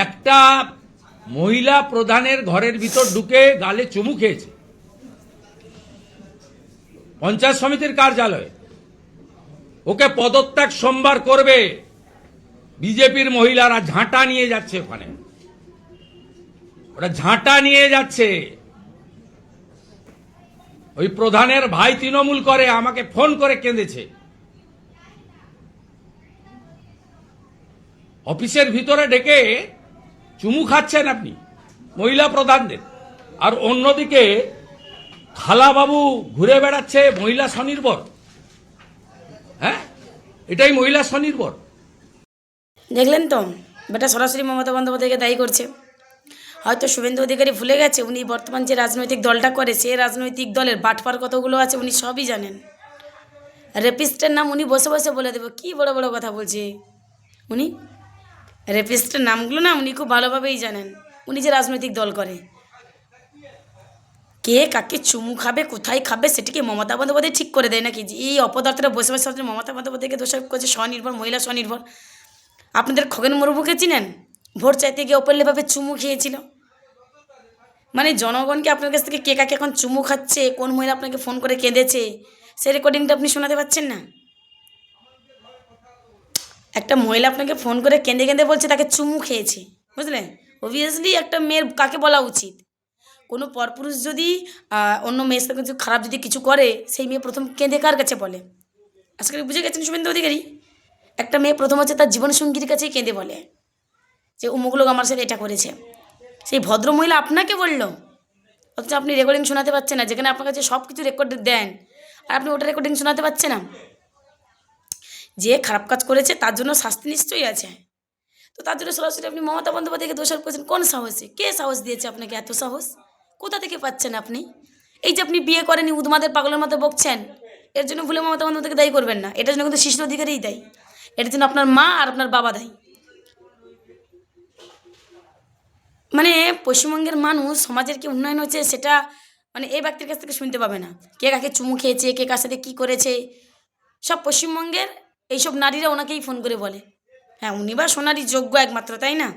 একটা মহিলা প্রধানের ঘরের ভিতর ঢুকে গালে চুমু খেয়েছে পঞ্চায়েত সমিতির কার্যালয়ে। ওকে পদত্যাগ সোমবার করবে। বিজেপির মহিলারা ঝাঁটা নিয়ে যাচ্ছে, ওখানে ওরা ঝাঁটা নিয়ে যাচ্ছে। ওই প্রধানের ভাই তৃণমূল করে, আমাকে ফোন করে কেঁদেছে। অফিসের ভিতরে ডেকে চুমু খাচ্ছেন আপনি মহিলা প্রধানদের, আর অন্যদিকে খালাবাবু ঘুরে বেড়াচ্ছে মহিলা স্বনির্ভর। হ্যাঁ, এটাই মহিলা স্বনির্ভর। দেখলেন তো, বেটা সরাসরি মমতা বন্দ্যোপাধ্যায়কে দায়ী করছে। হয়তো শুভেন্দু অধিকারী ভুলে গেছে উনি বর্তমান যে রাজনৈতিক দলটা করে, সে রাজনৈতিক দলের বাটপার কতগুলো আছে উনি সবই জানেন। রেপিস্টের নাম উনি বসে বসে বলে দেবো। কি বড় বড় কথা বলছে উনি। রেপিস্টের নামগুলো না উনি খুব ভালোভাবেই জানেন। উনি যে রাজনৈতিক দল করে, কে কাকে চুমু খাবে, কোথায় খাবে, সেটিকে মমতা বন্দ্যোপাধ্যায় ঠিক করে দেয় নাকি? যে এই অপদার্থরা বসে বসে মমতা বন্দ্যোপাধ্যায়কে দোষারোপ করছে, স্বনির্ভর মহিলা স্বনির্ভর। আপনাদের খগেন মুর্মুকে চিনেন? ভোট চাইতে গিয়ে ওপেনলিভাবে চুমু খেয়েছিল। মানে জনগণকে আপনার কাছ থেকে কে কাকে এখন চুমু খাচ্ছে, কোন মহিলা আপনাকে ফোন করে কেঁদেছে, সেই রেকর্ডিংটা আপনি শোনাতে পারছেন না। একটা মহিলা আপনাকে ফোন করে কেঁদে কেঁদে বলছে তাকে চুমু খেয়েছে, বুঝলেন? অবভিয়াসলি একটা মেয়ের কাকে বলা উচিত? কোনো পরপুরুষ যদি অন্য মেয়ের সাথে কিছু খারাপ যদি কিছু করে, সেই মেয়ে প্রথম কেঁদে কার কাছে বলে? আশা করি বুঝে গেছেন শুভেন্দু অধিকারী। একটা মেয়ে প্রথম হচ্ছে তার জীবনসঙ্গীর কাছেই কেঁদে বলে যে অমুক লোক আমার সাথে এটা করেছে। সেই ভদ্র মহিলা আপনাকে বললো, অথচ আপনি রেকর্ডিং শোনাতে পারছেন না, যেখানে আপনার কাছে সব কিছু রেকর্ড দেন, আর আপনি ওটা রেকর্ডিং শোনাতে পারছেন না। যে খারাপ কাজ করেছে তার জন্য শাস্তি নিশ্চয়ই আছে, তো তার জন্য সরাসরি আপনি মমতা বন্দ্যোপাধ্যায়কে দোষারোপ করেছেন। কোন সাহসে? কে সাহস দিয়েছে আপনাকে এত সাহস? কোথা থেকে পাচ্ছেন আপনি? এই যে আপনি বিয়ে করেনি, উদ্মাদের পাগলের মতো বকছেন, এর জন্য ভুলে মমতা বন্দ্যোপাধ্যায়কে দায়ী করবেন না। এটার জন্য কিন্তু শিশু অধিকারীই দায়ী। এটার জন্য আপনার মা আর আপনার বাবা দায়ী। মানে পশ্চিমবঙ্গের মানুষ সমাজের কি উন্নয়ন হচ্ছে সেটা মানে এই ব্যক্তির কাছ থেকে শুনতে পাবে না। কে কাকে চুমু খেয়েছে, কে কার সাথে কী করেছে, সব পশ্চিমবঙ্গের এইসব নারীরা ওনাকেই ফোন করে বলে। হ্যাঁ, উনি বা সোনারই যোগ্য একমাত্র, তাই না?